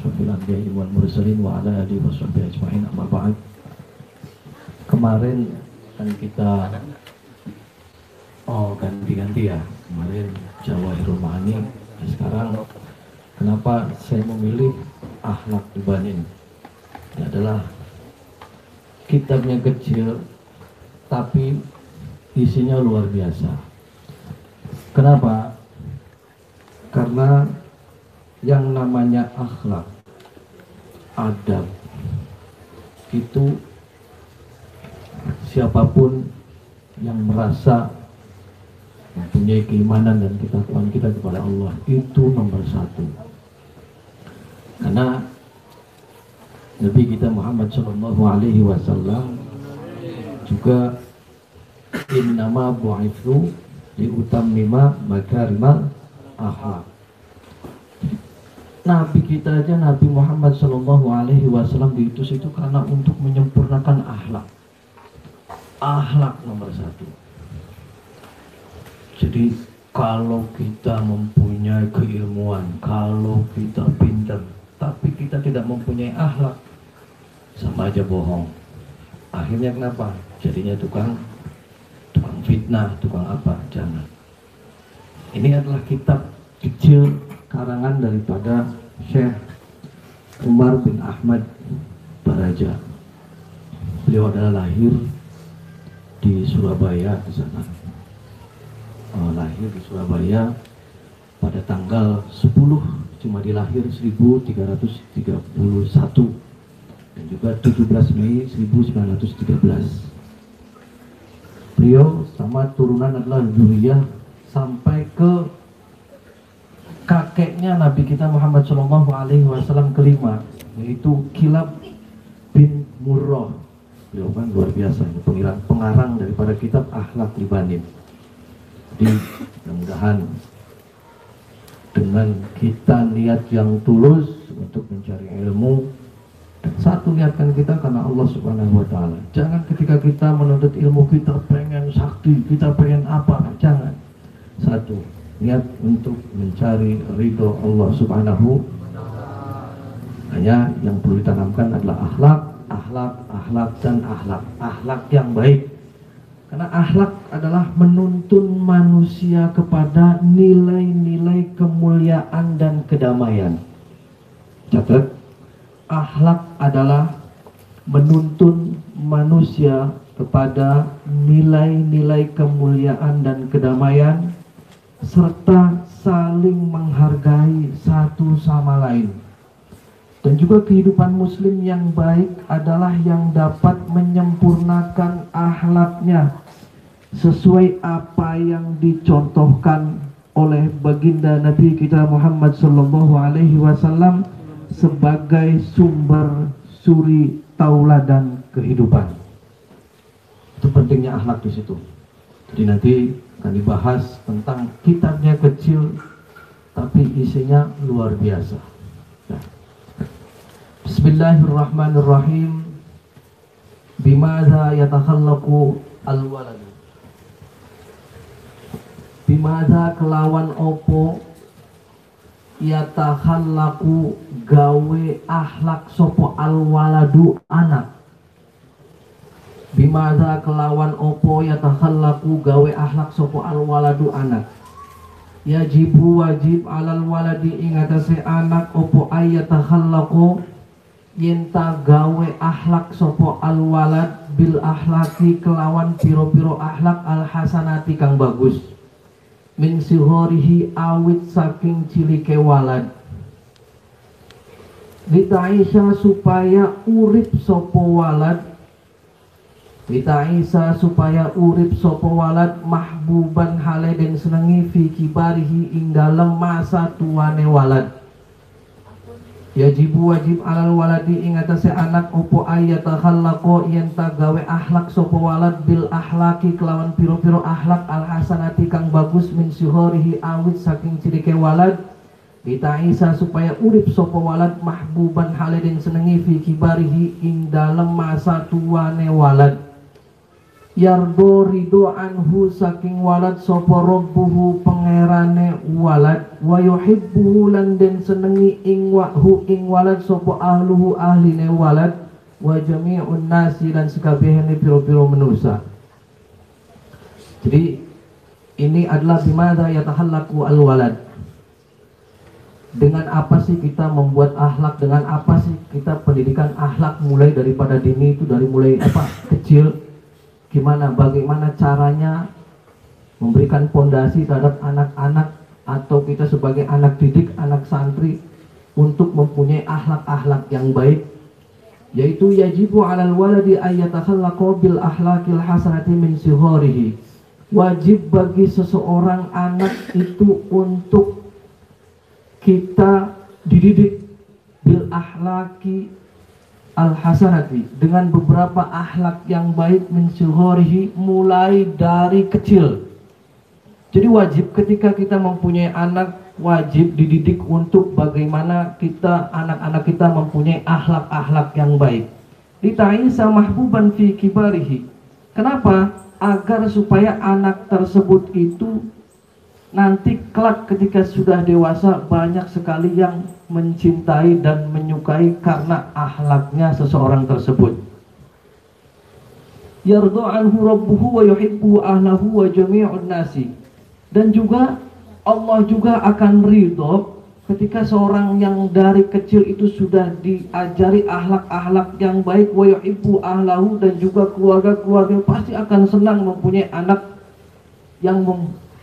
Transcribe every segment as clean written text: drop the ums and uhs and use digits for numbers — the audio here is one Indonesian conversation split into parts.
asyrafil anbiya'i wal mursalin wa ala alihi washabbihi ajma'in, amma ba'd. Kemarin kan kita ganti-ganti ya. Kemarin Jawahirul Ma'ani, sekarang kenapa saya memilih Akhlaq Ibanin? Ini adalah kitabnya kecil tapi isinya luar biasa. Kenapa? Karena yang namanya akhlak, adab, itu siapapun yang merasa mempunyai keimanan dan ketakwaan kita kepada Allah, itu nomor satu. Karena Nabi kita Muhammad SAW juga innama bu'itsu liutammima makarimal akhlak. Nabi kita aja, Nabi Muhammad SAW diutus itu karena untuk menyempurnakan akhlak. Akhlak nomor satu. Jadi kalau kita mempunyai keilmuan, kalau kita pintar, tapi kita tidak mempunyai akhlak, sama aja bohong. Akhirnya kenapa? Jadinya tukang fitnah, tukang apa? Jangan. Ini adalah kitab kecil karangan daripada Syekh Umar bin Ahmad Baraja. Beliau adalah lahir di Surabaya di sana. Lahir di Surabaya pada tanggal 10 Jumadil Akhir 1331 dan juga 17 Mei 1913. Beliau sama turunan adalah Zuriyah sampai ke kakeknya Nabi kita Muhammad SAW kelima, yaitu Kilab bin Murrah. Beliau kan luar biasa, pengarang daripada kitab Akhlaq Ibanin. Jadi mudah-mudahan dengan kita niat yang tulus untuk mencari ilmu, dan satu niatkan kita karena Allah Subhanahu wa Ta'ala. Jangan ketika kita menuntut ilmu kita pengen sakti, kita pengen apa, jangan. Satu, niat untuk mencari ridho Allah Subhanahu. Hanya yang perlu ditanamkan adalah akhlak dan akhlak. Akhlak yang baik. Karena akhlak adalah menuntun manusia kepada nilai-nilai kemuliaan dan kedamaian. Catat, akhlak adalah menuntun manusia kepada nilai-nilai kemuliaan dan kedamaian, serta saling menghargai satu sama lain. Dan juga kehidupan muslim yang baik adalah yang dapat menyempurnakan akhlaknya sesuai apa yang dicontohkan oleh baginda Nabi kita Muhammad SAW sebagai sumber suri tauladan kehidupan. Itu pentingnya akhlak di situ. Jadi nanti akan dibahas tentang kitabnya kecil tapi isinya luar biasa. Nah. Bismillahirrahmanirrahim. Bimadza yatakhallaqu al-walad. Bimadza kelawan opo yatakhallaqu gawe akhlak sopo al-waladu anak. Bimadza kelawan opo yatakhallaqu gawe akhlak sopo al-waladu anak. Yajibu wajib alal waladi ingatase anak opo ayatakhallaqu yenta gawe akhlak sopo al-walad bil akhlaki kelawan piro-piro akhlak al-hasanati kang bagus. Min sihorihi awit saking cilike walad. Lita'isha supaya urip sopo walad. Lita'isha supaya urip sopo walad mahbuban hale den senengi fi kibarihi ing dalem masa tuane walad. Yajibu wajib alal waladi ing atase anak opo ayatakhallaqo yen ta gawe akhlak sapa walad bil akhlaki kelawan piro-piro akhlak al hasanati kang bagus min syuhurihi awit saking cirike walad. Ditaisa supaya urip sapa walad mahbuban halidin senengi fi kibarihi ing dalem masa tuane walad. yardo ridho anhu saking walad sapa rabbuhu pangerane walad wa yuhibbuhu lan den senengi ing walad sapa ahluhu ahline walad wa jami'un nasi lan sekabehane piro-piro manusa. Jadi ini adalah bimada yatahallaku al walad. Dengan apa sih kita membuat akhlak, dengan apa sih kita pendidikan akhlak mulai daripada dini itu, dari mulai kecil, gimana, bagaimana caranya memberikan pondasi terhadap anak-anak atau kita sebagai anak didik, anak santri untuk mempunyai akhlak-akhlak yang baik, yaitu yajibu 'alal waladi ayyatakhallaqa bil akhlaqil hasanati min sigharihi. Wajib bagi seseorang anak itu untuk kita dididik bil akhlaqi al hasanati, dengan beberapa akhlak yang baik min sigharihi, mulai dari kecil. Jadi wajib ketika kita mempunyai anak, wajib dididik untuk bagaimana kita, anak-anak kita mempunyai akhlak-akhlak yang baik. Lita'isa mahbuban fi kibarihi. Kenapa? Agar supaya anak tersebut itu nanti kelak ketika sudah dewasa banyak sekali yang mencintai dan menyukai karena akhlaknya seseorang tersebut. Yardu anhu rabbuhu wa yuhibbu ahlahu wa jami'un nasi. Dan juga Allah juga akan ridho ketika seorang yang dari kecil itu sudah diajari akhlak-akhlak yang baik, wa yuhibbu ahlahu, dan juga keluarga-keluarga pasti akan senang mempunyai anak yang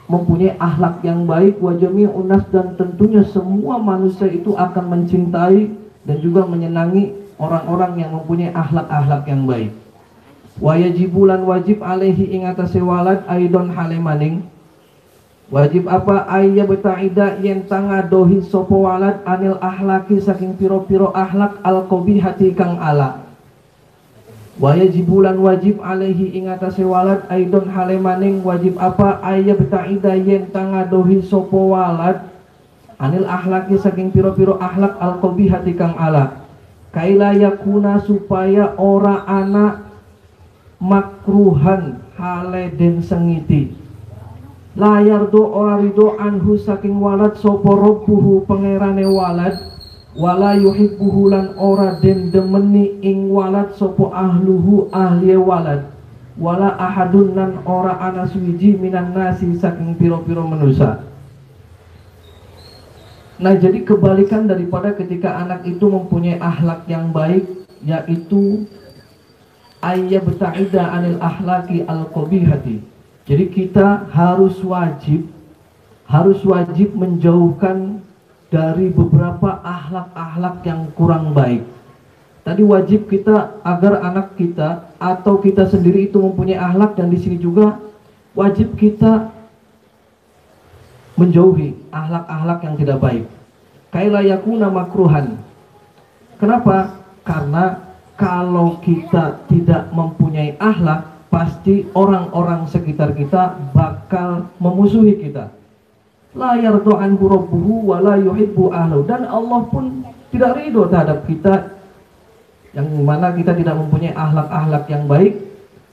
mempunyai akhlak yang baik, wa jami'un nas, dan tentunya semua manusia itu akan mencintai dan juga menyenangi orang-orang yang mempunyai akhlak-akhlak yang baik. Wa yajibulan wajib alaihi ing atase walad aidon halemaning. Wajib apa? Ayya beta'ida yen tangadohi sopo walad anil ahlaki saking piro-piro ahlak al-qabihati kang ala. Wa yajibulan wajib alaihi ing atase walad aidon halemaning. Wajib apa? Ayya beta'ida yen tangadohi sopo walad anil ahlaki saking piro-piro ahlak al-qabihati kang ala. Kaila yakuna, supaya ora anak makruhan hale den sengiti. Layar do ora ridho anhu saking walad sopo robbuhu pangerane walad, wala yuhibbuhu lan ora den demeni ing walad sopo ahluhu ahliye walad, wala ahadun lan ora ana suwiji minan nasi saking piro-piro manusa. Nah, jadi kebalikan daripada ketika anak itu mempunyai akhlak yang baik, yaitu ayya beta'ida anil akhlaki al-qabihati. Jadi kita harus wajib menjauhkan dari beberapa akhlak-akhlak yang kurang baik. Tadi wajib kita agar anak kita atau kita sendiri itu mempunyai akhlak, dan di sini juga wajib kita menjauhi akhlak-akhlak yang tidak baik. Kaila yakuna makruhan. Kenapa? Karena kalau kita tidak mempunyai akhlak, pasti orang-orang sekitar kita bakal memusuhi kita. La yardu anhu rabbuhu wa la yuhibbu ahlahu. Dan Allah pun tidak ridho terhadap kita, yang mana kita tidak mempunyai akhlak-akhlak yang baik,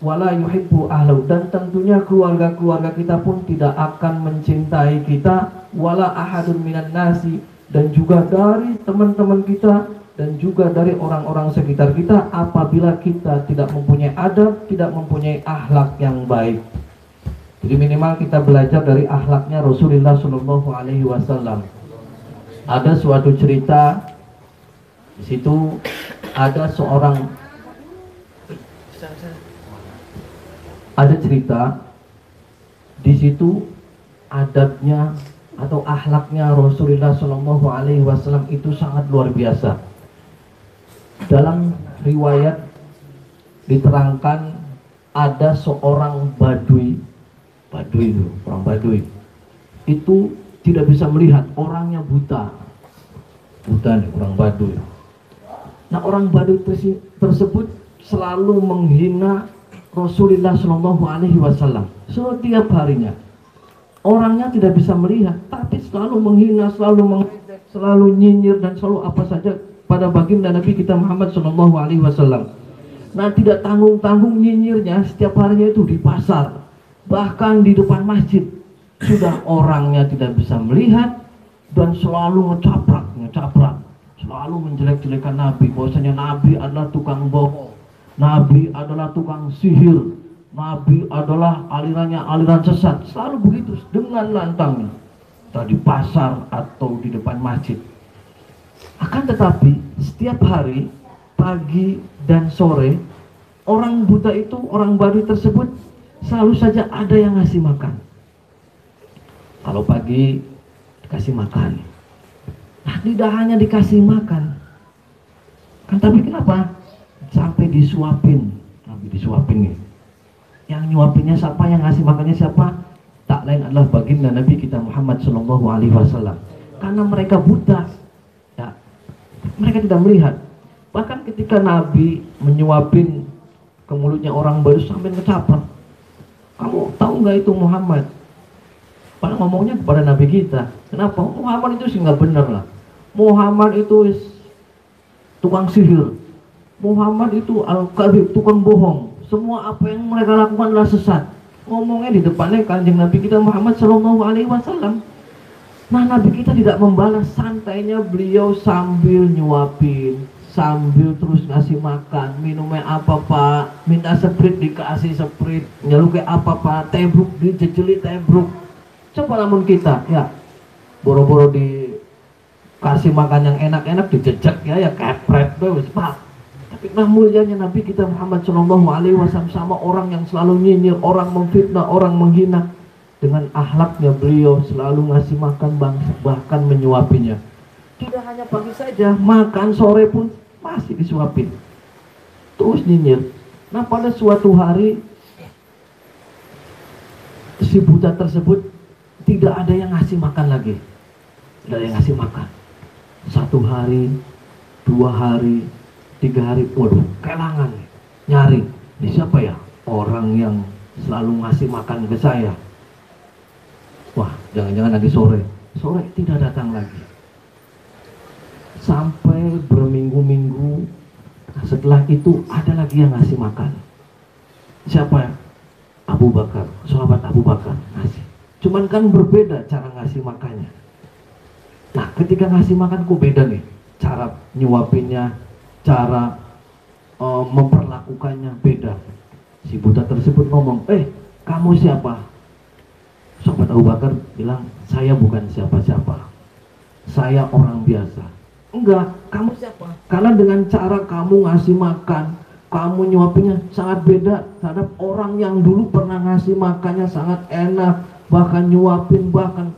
wa la yuhibbu ahlahu. Dan tentunya keluarga-keluarga kita pun tidak akan mencintai kita, wala ahadun minan nasi, dan juga dari teman-teman kita dan juga dari orang-orang sekitar kita, apabila kita tidak mempunyai adab, tidak mempunyai akhlak yang baik. Jadi minimal kita belajar dari akhlaknya Rasulullah Shallallahu Alaihi Wasallam. Ada suatu cerita, di situ ada cerita di situ adabnya atau akhlaknya Rasulullah Shallallahu Alaihi Wasallam itu sangat luar biasa. Dalam riwayat diterangkan ada seorang Badui itu, orang Badui itu tidak bisa melihat, orangnya buta nih, orang Badui. Nah, orang Badui tersebut selalu menghina Rasulullah Shallallahu Alaihi Wasallam setiap harinya. Orangnya tidak bisa melihat, tapi selalu menghina, selalu nyinyir, dan selalu apa saja pada baginda Nabi kita Muhammad Sallallahu Alaihi Wasallam. Nah, tidak tanggung-tanggung nyinyirnya setiap harinya itu di pasar, bahkan di depan masjid. Sudah orangnya tidak bisa melihat dan selalu ngecaprak, selalu menjelek-jelekan Nabi. Bahwasanya Nabi adalah tukang bohong, Nabi adalah tukang sihir, Nabi adalah alirannya aliran sesat. Selalu begitu dengan lantangnya, entah di pasar atau di depan masjid. Akan tetapi setiap hari pagi dan sore, orang buta itu, orang Badui tersebut selalu saja ada yang ngasih makan. Kalau pagi dikasih makan, nah tidak hanya dikasih makan kan, tapi kenapa sampai disuapin. Nabi disuapin nih. Yang nyuapinnya siapa, yang ngasih makannya siapa? Tak lain adalah baginda Nabi kita Muhammad Shallallahu Alaihi Wasallam. Karena mereka buta, ya, mereka tidak melihat. Bahkan ketika Nabi menyuapin ke mulutnya orang baru sampai ngecaprak, kamu tahu nggak itu Muhammad? Padahal ngomongnya kepada Nabi kita. Kenapa? Muhammad itu sih nggak benar lah. Muhammad itu tukang sihir. Muhammad itu al-kadhib, tukang bohong. Semua apa yang mereka lakukan adalah sesat. Ngomongnya di depannya kanjeng Nabi kita Muhammad Shallallahu Alaihi Wasallam. Nah, Nabi kita tidak membalas, santainya beliau sambil nyuapin, sambil terus ngasih makan. Minumnya apa pak? Minta seprit dikasih seprit. Nyaluk kayak apa pak? Tebruk dijejeli tebruk. Coba namun kita, ya boro-boro dikasih makan yang enak-enak dijejak ya kepret bos pak. Tapi nah mulianya Nabi kita Muhammad Shallallahu Alaihi Wasallam sama orang yang selalu nyinyir, orang memfitnah, orang menghina. Dengan akhlaknya beliau selalu ngasih makan bangsa, bahkan menyuapinya. Tidak hanya pagi saja, makan sore pun masih disuapin. Terus nyinyir. Nah, pada suatu hari si buta tersebut tidak ada yang ngasih makan lagi. Tidak ada yang ngasih makan. 1 hari, 2 hari, 3 hari, waduh, kelangan, nyari. Ini siapa ya? Orang yang selalu ngasih makan ke saya. Wah, jangan-jangan nanti sore tidak datang lagi. Sampai berminggu-minggu. Setelah itu ada lagi yang ngasih makan. Siapa ya? Abu Bakar, sahabat Abu Bakar ngasih. Cuman kan berbeda cara ngasih makannya. Nah, ketika ngasih makan kok beda nih. Cara nyuapinnya, cara memperlakukannya beda. Si buta tersebut ngomong, kamu siapa? Sahabat Abu Bakar bilang, saya bukan siapa-siapa, saya orang biasa. Enggak, kamu siapa? Karena dengan cara kamu ngasih makan, kamu nyuapinnya sangat beda terhadap orang yang dulu pernah ngasih makannya sangat enak, bahkan nyuapin, bahkan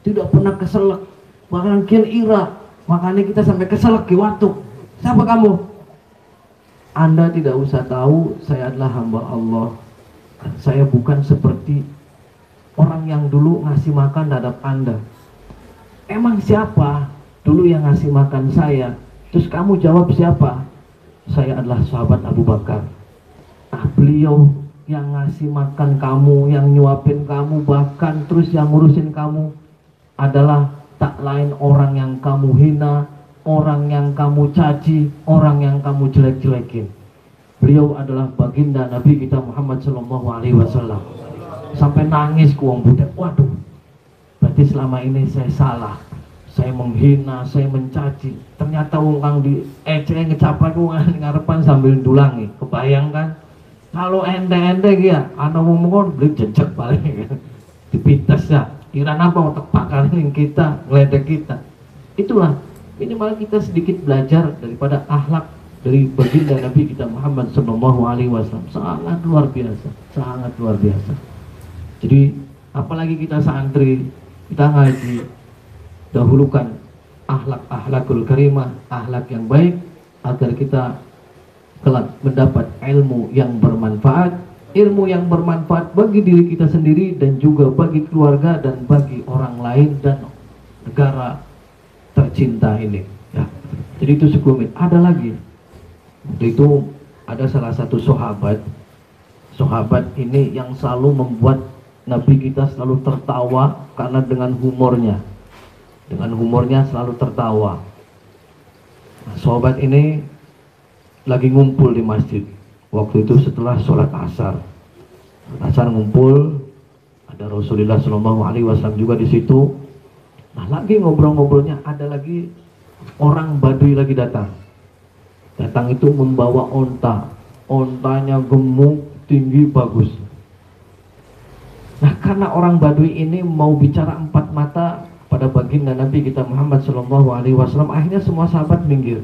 tidak pernah keselak, bahkan kian ira. Makanya kita sampai keselak di waktu. Siapa kamu? Anda tidak usah tahu, saya adalah hamba Allah. Saya bukan seperti orang yang dulu ngasih makan terhadap Anda. Emang siapa dulu yang ngasih makan saya? Terus kamu jawab siapa? Saya adalah sahabat Abu Bakar. Nah, beliau yang ngasih makan kamu, yang nyuapin kamu, bahkan terus yang ngurusin kamu adalah tak lain orang yang kamu hina, orang yang kamu caci, orang yang kamu jelek-jelekin. Beliau adalah baginda Nabi kita Muhammad Shallallahu Alaihi Wasallam. Sampai nangis kuang budak. Waduh, berarti selama ini saya salah, saya menghina, saya mencaci. Ternyata orang di ngecaprak orang ngarepan sambil dulangi. Kebayangkan kalau ente-ente ya, anak ngomong beli jejak paling dipites ya. Kira apa otak pakarin kita, ngeledek kita. Itulah, minimal kita sedikit belajar daripada akhlak dari baginda Nabi kita Muhammad Sallallahu Alaihi Wasallam. Sangat luar biasa, sangat luar biasa. Jadi apalagi kita santri, kita ngaji, dahulukan akhlakul karimah, akhlak yang baik, agar kita kelak mendapat ilmu yang bermanfaat, ilmu yang bermanfaat bagi diri kita sendiri dan juga bagi keluarga dan bagi orang lain dan negara tercinta ini. Ya. Jadi itu sekelumit. Ada lagi. Waktu itu ada salah satu sahabat ini yang selalu membuat Nabi kita selalu tertawa karena dengan humornya selalu tertawa. Nah, sahabat ini lagi ngumpul di masjid, Waktu itu setelah sholat asar, ngumpul, ada Rasulullah Shallallahu Alaihi Wasallam juga di situ. Nah, lagi ngobrol-ngobrolnya, ada lagi orang Baduy lagi datang. Datang itu membawa onta, ontanya gemuk, tinggi, bagus. Nah, karena orang Baduy ini mau bicara empat mata pada baginda Nabi kita Muhammad Shallallahu Alaihi Wasallam, akhirnya semua sahabat minggir.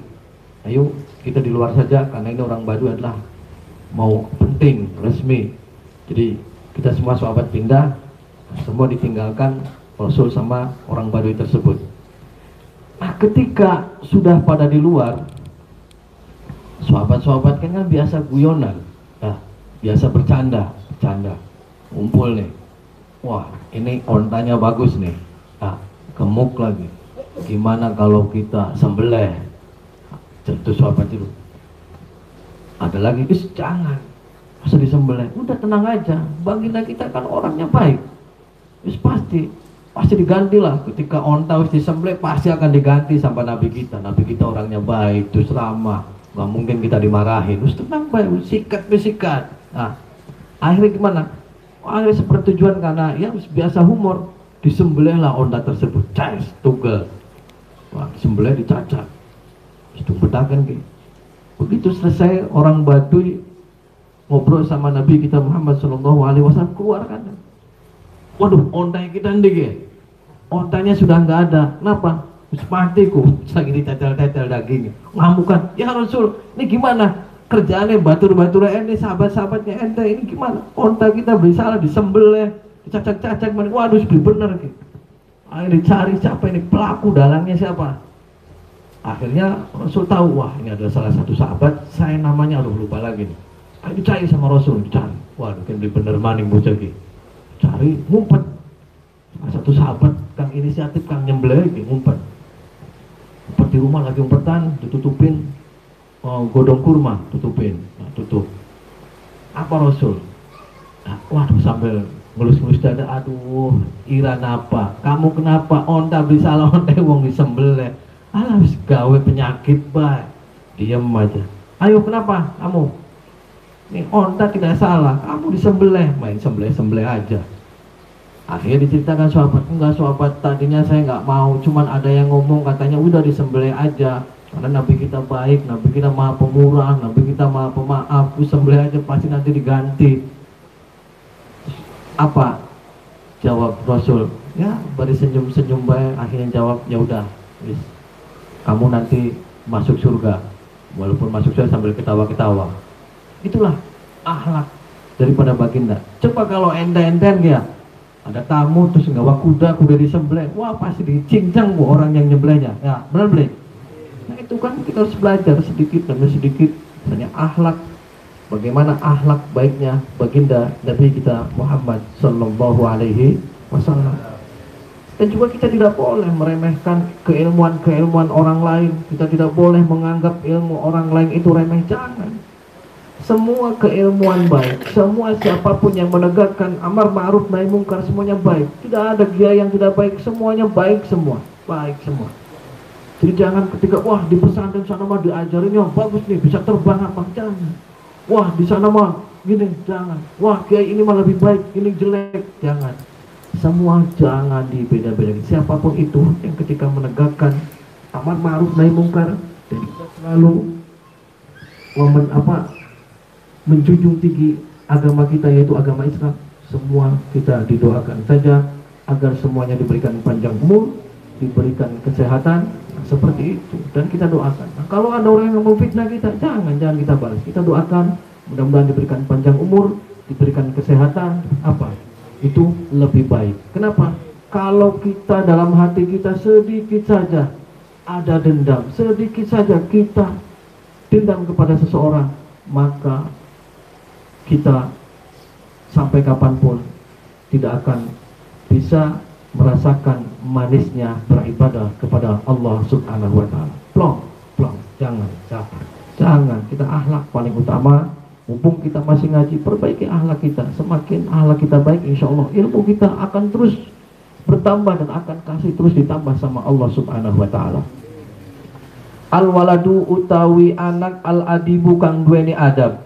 Ayo kita di luar saja, karena ini orang Baduy adalah mau penting, resmi. Jadi kita semua sahabat pindah, semua ditinggalkan Rasul sama orang Baduy tersebut. Nah, ketika sudah pada di luar, sahabat-sahabat kan biasa guyonan, nah, biasa bercanda, ngumpul nih. Wah, ini ontanya bagus nih, gemuk lagi. Gimana kalau kita sembelih? Jatuh sahabat itu. Ada lagi, jangan, masa disembelih? Udah tenang aja, baginda kita kan orangnya baik. Pasti diganti lah. Ketika onta harus disembelih, pasti akan diganti sama Nabi kita. Nabi kita orangnya baik, terus ramah, nggak mungkin kita dimarahin. Terus tenang baik, sikat. Nah, akhirnya gimana? Akhirnya sepertujuan, karena ya biasa humor, disembelih lah onta tersebut. Cas, tugel. Wah, disembelih, dicacat. Itu bedakan gitu. Begitu selesai, orang Baduy ngobrol sama Nabi kita Muhammad Shallallahu Alaihi Wasallam, keluar kan. Waduh, ontanya kita ndek, ontanya sudah nggak ada. Kenapa? Matiku, lagi ditetel-tetel dagingnya. Ngamukan, ya Rasul, ini gimana? Kerjaannya batur-batur ini, sahabat-sahabatnya ente, ini gimana? Onta kita beli salah, disembelih, dicacak-cacak, waduh, bener gitu. Akhirnya dicari siapa ini pelaku, dalangnya siapa? Akhirnya Rasul tahu, wah ini adalah salah satu sahabat, saya namanya lupa lagi nih. Ayo dicari sama Rasul, dicari. Waduh, kan bener maning bocah gitu. Cari, ngumpet. Salah satu sahabat, kang inisiatif, kang nyembelih, ngumpet. Ngumpet di rumah lagi umpetan, ditutupin godong kurma, tutupin. Nah, tutup. Apa Rasul? Nah, waduh, sambil ngelus-ngelus dada, aduh, Iran apa? Kamu kenapa? Onta beli salah, onta wong disembelih. Alah, gawe penyakit, baik. Diam aja. Ayo, kenapa kamu? Ini onta tidak salah, kamu disembelih, main sembelih aja. Akhirnya diceritakan sahabat, enggak sahabat, tadinya saya nggak mau, cuman ada yang ngomong katanya udah disembelih aja, karena Nabi kita baik, Nabi kita maha pemurah, Nabi kita maha pemaaf, sembelih aja pasti nanti diganti. Apa jawab Rasul? Ya, bari senyum-senyum baik. Akhirnya jawab, ya udah, kamu nanti masuk surga, walaupun masuk surga sambil ketawa-ketawa. Itulah akhlak daripada baginda. Coba kalau enten-enten ya, ada tamu terus nggawa kuda disembelih, wah pasti dicincang orang yang nyembelihnya. Ya, benar beli. Nah, itu kan kita harus belajar sedikit demi sedikit, misalnya akhlak, bagaimana akhlak baiknya baginda Nabi kita Muhammad Sallallahu Alaihi Wasallam. Dan juga kita tidak boleh meremehkan keilmuan orang lain. Kita tidak boleh menganggap ilmu orang lain itu remeh, jangan. Semua keilmuan baik, semua siapapun yang menegakkan amar ma'ruf nahi mungkar, semuanya baik. Tidak ada kiai yang tidak baik, semuanya baik semua, baik semua. Jadi jangan ketika wah di pesantren sana mah diajarinnya bagus nih, bisa terbang apa, jangan. Wah di sana mah gini, jangan. Wah kiai ini mah lebih baik, ini jelek, jangan. Semua jangan dibeda-bedakan. Siapapun itu yang ketika menegakkan amar ma'ruf nahi mungkar, dan kita selalu menjunjung tinggi agama kita, yaitu agama Islam, semua kita didoakan saja agar semuanya diberikan panjang umur, diberikan kesehatan, seperti itu, dan kita doakan. Nah, kalau ada orang yang memfitnah kita, jangan kita balas, kita doakan mudah-mudahan diberikan panjang umur, diberikan kesehatan, itu lebih baik. Kenapa? Kalau kita dalam hati kita sedikit saja ada dendam, sedikit saja kita dendam kepada seseorang, maka kita sampai kapanpun tidak akan bisa merasakan manisnya beribadah kepada Allah Subhanahu wa Ta'ala. Plong, jangan. Kita akhlak paling utama. Mumpung kita masih ngaji, perbaiki akhlak kita. Semakin akhlak kita baik, insya Allah ilmu kita akan terus bertambah dan akan kasih terus ditambah sama Allah Subhanahu wa Ta'ala. Al waladu utawi anak al adibu kang duweni adab.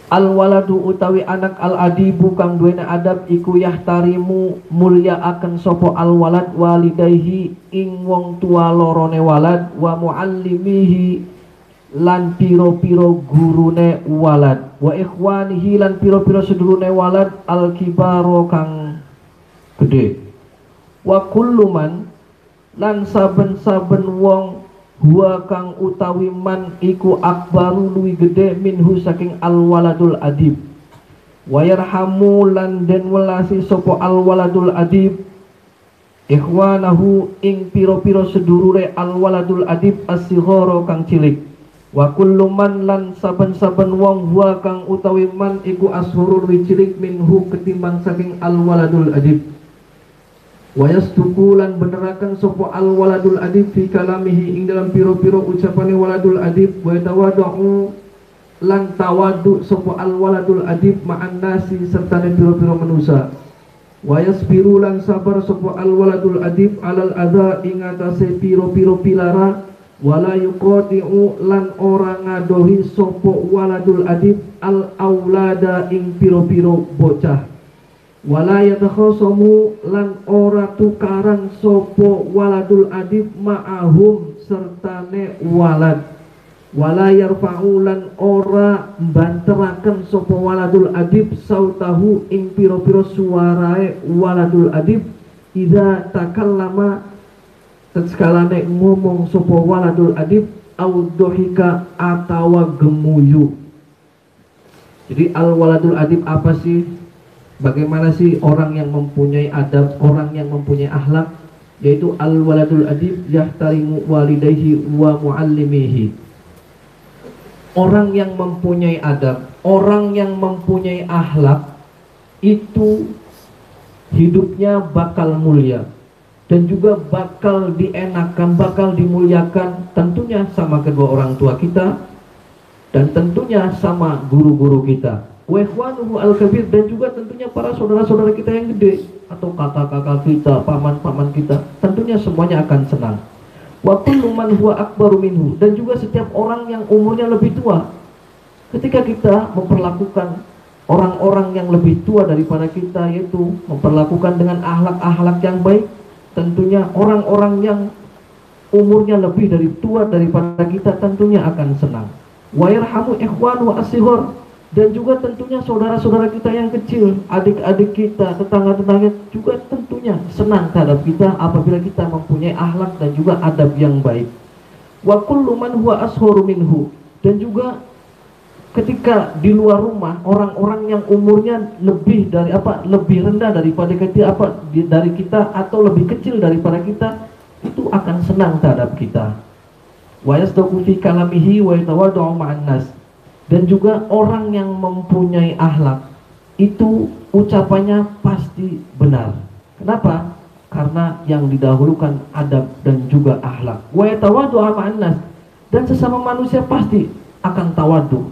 Al waladu utawi anak al adibu kang duwene adab iku yahtarimu mulya akan sopo al walad walidayhi ing wong tua lorone walad wa muallimihi lan piro-piro gurune walad wa ikhwanihi lan piro-piro sedulurne walad al kibaro kang gede wa kulluman lan saben-saben wong huwa kang utawi man iku akbaru luwi gede minhu saking al waladul adib wa yarhamu lan den welasi sopo al waladul adib ikhwanahu ing piro-piro sedulure al waladul adib as-sighara kang cilik wa kullu man lan saben-saben wong huwa kang utawi man iku ashurul luwi cilik minhu ketimbang saking al waladul adib wa yasduku lan benerakan sopo al waladul adib fi kalamihi ing dalam piro-piro ucapane waladul adib wa tawadhu lan tawadu sopo al waladul adib ma'an nasi serta piro-piro manusa wa yasbiru lan sabar sopo al waladul adib alal adha ing atase piro-piro pilara wala yuqati'u lan ora ngadohi sopo waladul adib al aulada ing piro-piro bocah wala yatakhasamu lan ora tukaran sopo waladul adib ma'ahum sertane walad wala yarfa'u lan ora banteraken sopo waladul adib sautahu ing piro-piro suarae waladul adib idza takallama sekalane ngomong sopo waladul adib au dohika atawa gemuyu. Jadi al waladul adib apa sih? Bagaimana sih orang yang mempunyai adab, orang yang mempunyai akhlak? Yaitu al-waladul adib yahtarimu walidayhi wa muallimihi. Orang yang mempunyai adab, orang yang mempunyai akhlak itu hidupnya bakal mulia dan juga bakal dienakan, bakal dimuliakan tentunya sama kedua orang tua kita dan tentunya sama guru-guru kita. Wa ikhwanuhu al-kabir dan juga tentunya para saudara-saudara kita yang gede atau kakak-kakak kita, paman-paman kita, tentunya semuanya akan senang. Wa kullu man huwa akbaru minhu dan juga setiap orang yang umurnya lebih tua. Ketika kita memperlakukan orang-orang yang lebih tua daripada kita, yaitu memperlakukan dengan akhlak-akhlak yang baik, tentunya orang-orang yang umurnya lebih dari tua daripada kita tentunya akan senang. Wa yarhamu ikhwanu as-sighar dan juga tentunya saudara-saudara kita yang kecil, adik-adik kita, tetangga-tetangga juga tentunya senang terhadap kita apabila kita mempunyai akhlak dan juga adab yang baik. Wa kullu man huwa ashharu minhu dan juga ketika di luar rumah orang-orang yang umurnya lebih dari lebih rendah daripada kita dari kita atau lebih kecil daripada kita itu akan senang terhadap kita. Wa yasdaqu fi kalamihi wa yatawaddu ma'an nas. Dan juga orang yang mempunyai akhlak itu ucapannya pasti benar. Kenapa? Karena yang didahulukan adab dan juga akhlak. Wa yatawaddu ma'an nas. Dan sesama manusia pasti akan tawadu.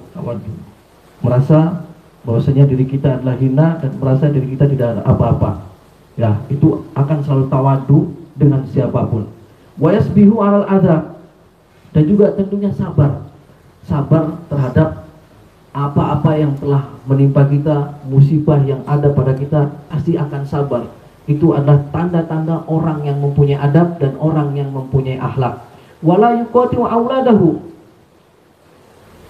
Merasa bahwasanya diri kita adalah hina dan merasa diri kita tidak ada apa-apa. Ya, itu akan selalu tawadu dengan siapapun. Wa yasbihu 'alal adza. Dan juga tentunya sabar terhadap apa-apa yang telah menimpa kita, musibah yang ada pada kita, pasti akan sabar. Itu adalah tanda-tanda orang yang mempunyai adab dan orang yang mempunyai akhlak. Wala yuqati'u auladahu.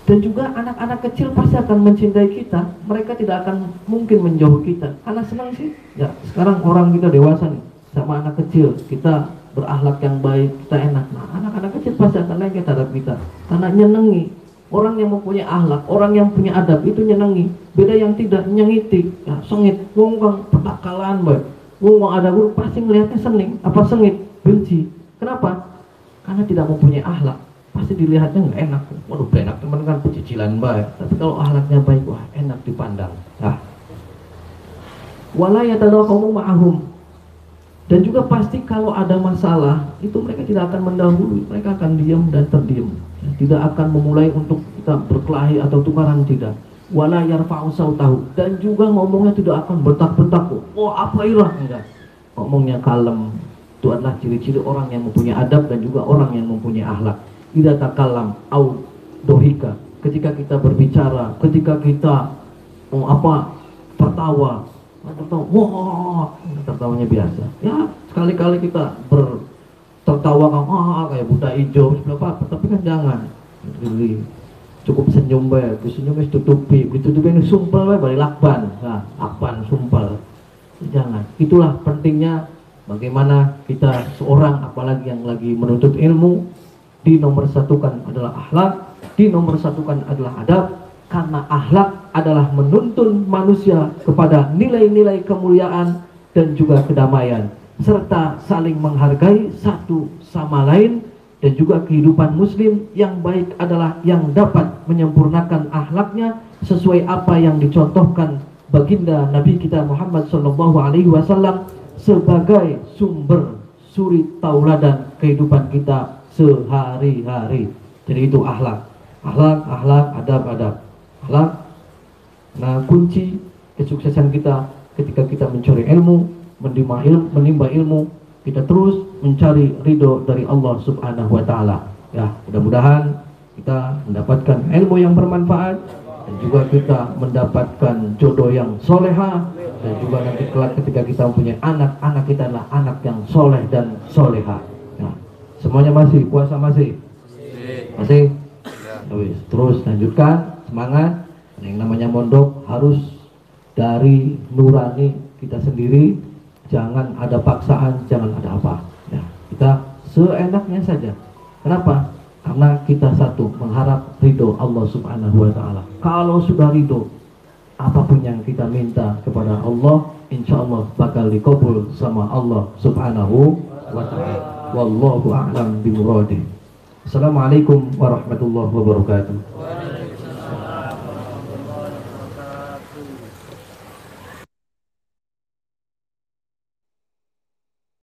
Dan juga anak-anak kecil pasti akan mencintai kita. Mereka tidak akan mungkin menjauh kita. Karena senang sih. Ya, sekarang orang kita dewasa nih, sama anak kecil, kita berakhlak yang baik, kita enak. Nah, anak-anak kecil pasti akan lengket terhadap kita. Karena nyenengi. Orang yang mempunyai akhlak, orang yang punya adab itu nyenengi. Beda yang tidak, nyengitik, ya, sengit, ngomong petakalan, ngomong ada guru pasti ngelihatnya sengit, benci. Kenapa? Karena tidak mempunyai akhlak, pasti dilihatnya nggak enak. Waduh, enak teman kan pecicilan baik. Tapi kalau akhlaknya baik, wah enak dipandang. Nah, wala yatadakamu ma'ahum. Dan juga pasti kalau ada masalah itu mereka tidak akan mendahului, mereka akan diam dan terdiam. Tidak akan memulai untuk kita berkelahi atau tukaran, tidak. Wala yarfa'u sautahu. Dan juga ngomongnya tidak akan bentak-bentak. Wah, apa ilah, enggak. Ngomongnya kalem. Itu adalah ciri-ciri orang yang mempunyai adab dan juga orang yang mempunyai akhlak. Idza takallam au dohika. Ketika kita berbicara, ketika kita tertawa, wah, tertawanya biasa. Ya sekali-kali kita tertawa kayak buta hijau, tapi kan jangan. Jadi cukup senyum bae, senyumnya ditutupi ini sumpel bae balik lakban. Nah, lakban sumpel. Jangan. Itulah pentingnya bagaimana kita seorang apalagi yang lagi menuntut ilmu, dinomorsatukan adalah akhlak, dinomorsatukan adalah adab, karena akhlak adalah menuntun manusia kepada nilai-nilai kemuliaan dan juga kedamaian, serta saling menghargai satu sama lain. Dan juga kehidupan muslim yang baik adalah yang dapat menyempurnakan akhlaknya sesuai apa yang dicontohkan baginda Nabi kita Muhammad SAW sebagai sumber suri tauladan kehidupan kita sehari-hari. Jadi itu akhlak, adab. Akhlak. Nah, kunci kesuksesan kita ketika kita mencari ilmu, menimba ilmu, kita terus mencari ridho dari Allah Subhanahu wa Ta'ala. Ya, mudah-mudahan kita mendapatkan ilmu yang bermanfaat dan juga kita mendapatkan jodoh yang soleha, dan juga nanti kelak ketika kita mempunyai anak kita adalah anak yang soleh dan soleha. Ya, semuanya masih puasa masih. Terus lanjutkan, semangat. Yang namanya mondok harus dari nurani kita sendiri. Jangan ada paksaan, jangan ada apa. Ya, kita seenaknya saja. Kenapa? Karena kita satu mengharap ridho Allah Subhanahu wa Ta'ala. Kalau sudah ridho, apapun yang kita minta kepada Allah, insya Allah bakal dikabul sama Allah Subhanahu wa Ta'ala. Wallahu a'lam bimuradi. Assalamualaikum warahmatullahi wabarakatuh.